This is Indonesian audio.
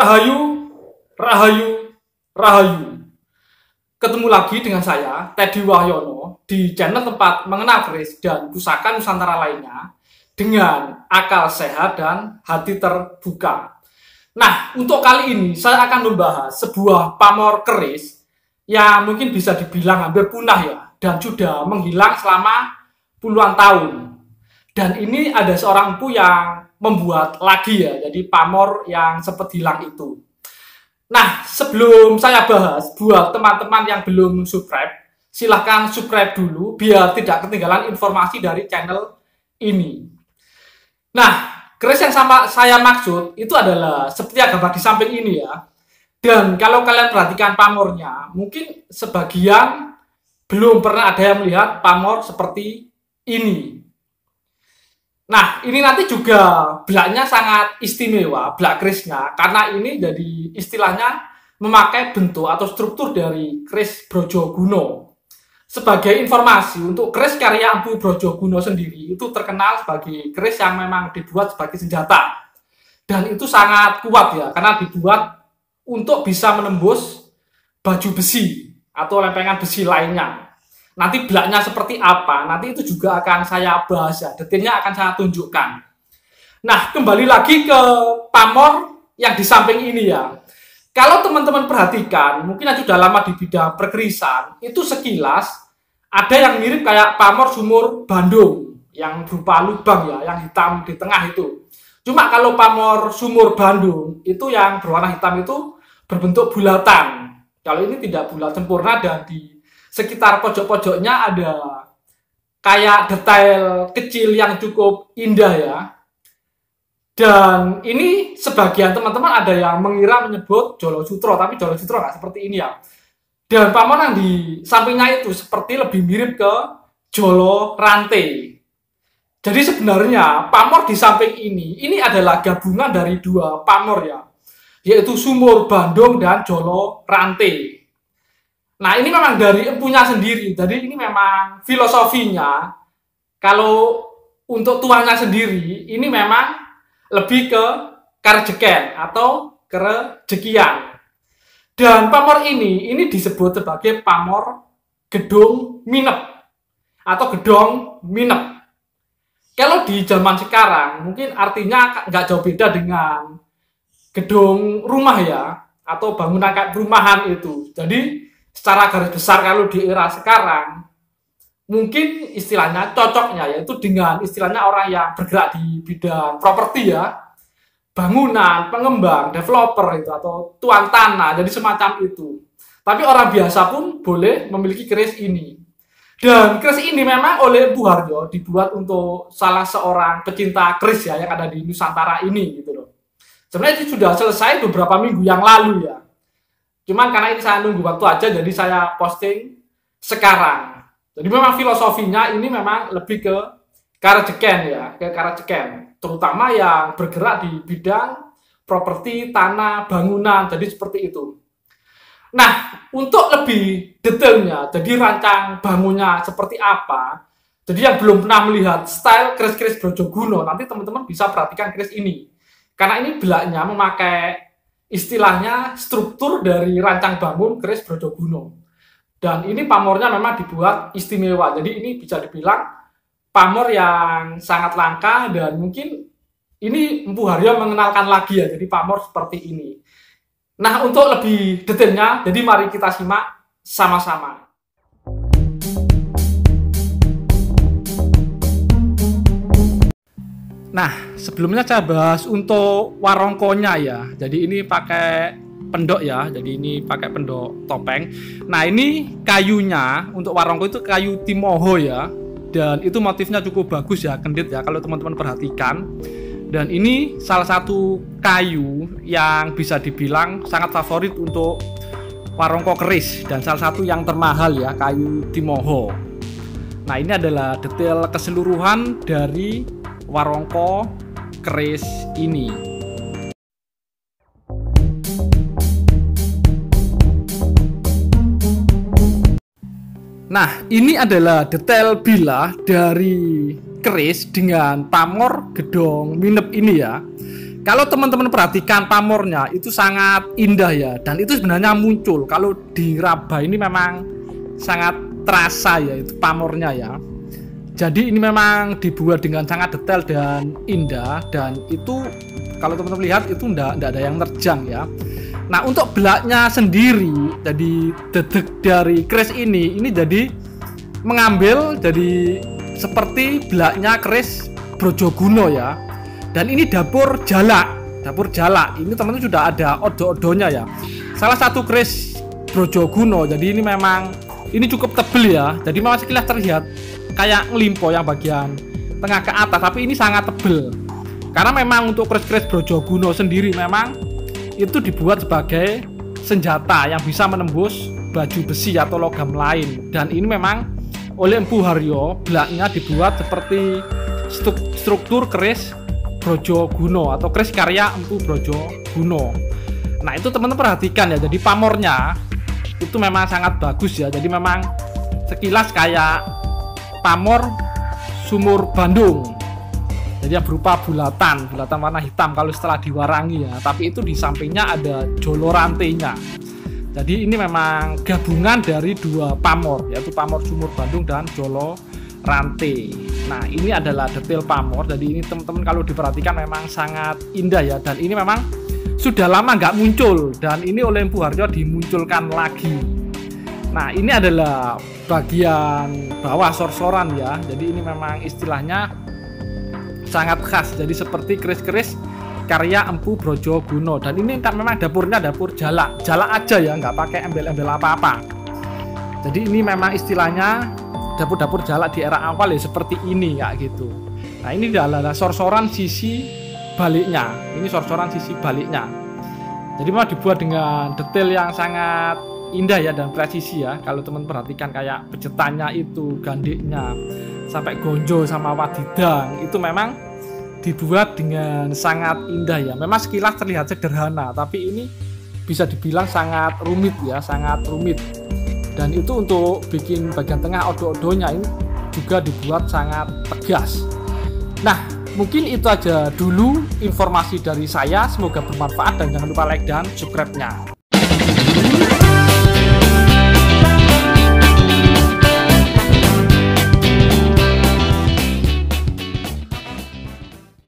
Rahayu, Rahayu, Rahayu. Ketemu lagi dengan saya, Teddy Wahyono, di channel tempat mengenal keris dan pusaka Nusantara lainnya dengan akal sehat dan hati terbuka. Nah, untuk kali ini saya akan membahas sebuah pamor keris yang mungkin bisa dibilang hampir punah ya, dan sudah menghilang selama puluhan tahun. Dan ini ada seorang empu yang membuat lagi ya, jadi pamor yang sempat hilang itu. Nah, sebelum saya bahas, buat teman-teman yang belum subscribe, silahkan subscribe dulu biar tidak ketinggalan informasi dari channel ini. Nah, keris yang saya maksud itu adalah seperti yang gambar di samping ini ya. Dan kalau kalian perhatikan pamornya, mungkin sebagian belum pernah ada yang melihat pamor seperti ini. Nah, ini nanti juga belaknya sangat istimewa, belak kerisnya, karena ini jadi istilahnya memakai bentuk atau struktur dari keris Brojoguno. Sebagai informasi, untuk keris karya Empu Brojoguno sendiri itu terkenal sebagai keris yang memang dibuat sebagai senjata. Dan itu sangat kuat ya, karena dibuat untuk bisa menembus baju besi atau lempengan besi lainnya. Nanti belaknya seperti apa, nanti itu juga akan saya bahas ya, detailnya akan saya tunjukkan. Nah, kembali lagi ke pamor yang di samping ini ya. Kalau teman-teman perhatikan, mungkin yang sudah lama di bidang perkerisan, itu sekilas ada yang mirip kayak pamor sumur Bandung, yang berupa lubang ya, yang hitam di tengah itu. Cuma kalau pamor sumur Bandung, itu yang berwarna hitam itu berbentuk bulatan. Kalau ini tidak bulat sempurna dan di sekitar pojok-pojoknya ada kayak detail kecil yang cukup indah ya. Dan ini sebagian teman-teman ada yang mengira menyebut Jolo Sutro, tapi Jolo Sutro nggak seperti ini ya. Dan pamor yang di sampingnya itu seperti lebih mirip ke Jolo Rante. Jadi sebenarnya pamor di samping ini adalah gabungan dari dua pamor ya, yaitu Sumur Bandung dan Jolo Rante. Nah, ini memang dari empunya sendiri. Jadi ini memang filosofinya. Kalau untuk tuannya sendiri, ini memang lebih ke karejeken atau kerejekian. Dan pamor ini disebut sebagai pamor gedung minep atau gedong minep. Kalau di zaman sekarang, mungkin artinya nggak jauh beda dengan gedung rumah ya, atau bangunan kayak perumahan itu. Jadi secara garis besar kalau di era sekarang mungkin istilahnya cocoknya yaitu dengan istilahnya orang yang bergerak di bidang properti ya, bangunan, pengembang, developer itu atau tuan tanah, jadi semacam itu. Tapi orang biasa pun boleh memiliki keris ini. Dan keris ini memang oleh Empu Harjo dibuat untuk salah seorang pecinta keris ya yang ada di Nusantara ini gitu loh. Sebenarnya itu sudah selesai beberapa minggu yang lalu ya. Cuman karena ini saya nunggu waktu aja, jadi saya posting sekarang. Jadi memang filosofinya ini memang lebih ke karejeken ya, ke karejeken. Terutama yang bergerak di bidang properti, tanah, bangunan, jadi seperti itu. Nah, untuk lebih detailnya, jadi rancang bangunnya seperti apa, jadi yang belum pernah melihat style keris-keris Brojoguno, nanti teman-teman bisa perhatikan keris ini. Karena ini belaknya memakai istilahnya struktur dari rancang bangun keris Brojoguno. Dan ini pamornya memang dibuat istimewa. Jadi ini bisa dibilang pamor yang sangat langka dan mungkin ini Empu Harjo mengenalkan lagi ya. Jadi pamor seperti ini. Nah, untuk lebih detailnya, jadi mari kita simak sama-sama. Nah, sebelumnya saya bahas untuk warongkonya ya. Jadi ini pakai pendok ya. Jadi ini pakai pendok topeng. Nah, ini kayunya untuk warongko itu kayu timoho ya. Dan itu motifnya cukup bagus ya, kendit ya kalau teman-teman perhatikan. Dan ini salah satu kayu yang bisa dibilang sangat favorit untuk warongko keris dan salah satu yang termahal ya, kayu timoho. Nah, ini adalah detail keseluruhan dari warongko keris ini. Nah, ini adalah detail bilah dari keris dengan pamor gedong minep ini ya. Kalau teman-teman perhatikan pamornya itu sangat indah ya, dan itu sebenarnya muncul kalau di Raba ini memang sangat terasa ya itu pamornya ya. Jadi ini memang dibuat dengan sangat detail dan indah, dan itu kalau teman-teman lihat itu enggak ada yang nerjang ya. Nah, untuk belaknya sendiri, jadi dedek dari keris ini jadi mengambil jadi seperti belaknya keris Brojoguno ya. Dan ini dapur jalak. Ini teman-teman sudah ada odo-odonya ya. Salah satu keris Brojoguno. Jadi ini memang ini cukup tebel ya. Jadi memang sekilas terlihat kayak ngelimpo yang bagian tengah ke atas, tapi ini sangat tebel. Karena memang untuk keris-keris Brojoguno sendiri memang itu dibuat sebagai senjata yang bisa menembus baju besi atau logam lain. Dan ini memang oleh Empu Haryo belaknya dibuat seperti struktur keris Brojoguno atau keris karya Empu Brojoguno. Nah, itu teman-teman perhatikan ya. Jadi pamornya itu memang sangat bagus ya. Jadi memang sekilas kayak pamor sumur Bandung. Jadi yang berupa bulatan warna hitam kalau setelah diwarangi ya. Tapi itu di sampingnya ada jolo rantainya. Jadi ini memang gabungan dari dua pamor, yaitu pamor sumur Bandung dan jolo rantai. Nah, ini adalah detail pamor. Jadi ini teman-teman kalau diperhatikan memang sangat indah ya. Dan ini memang sudah lama nggak muncul, dan ini oleh Empu Haryo dimunculkan lagi. Nah, ini adalah bagian bawah sorsoran ya. Jadi ini memang istilahnya sangat khas. Jadi seperti keris-keris karya Empu Brojoguno. Dan ini memang dapurnya dapur jalak aja ya, nggak pakai embel-embel apa-apa. Jadi ini memang istilahnya dapur-dapur jalak di era awal ya seperti ini ya gitu. Nah, ini adalah sorsoran sisi baliknya. Ini sorsoran sisi baliknya. Jadi memang dibuat dengan detail yang sangat indah ya dan presisi ya. Kalau teman perhatikan kayak pejetannya itu, gandiknya, sampai gonjo sama wadidang itu memang dibuat dengan sangat indah ya. Memang sekilas terlihat sederhana, tapi ini bisa dibilang sangat rumit ya, sangat rumit. Dan itu untuk bikin bagian tengah odo-odonya ini juga dibuat sangat tegas. Nah, mungkin itu aja dulu informasi dari saya. Semoga bermanfaat dan jangan lupa like dan subscribe-nya.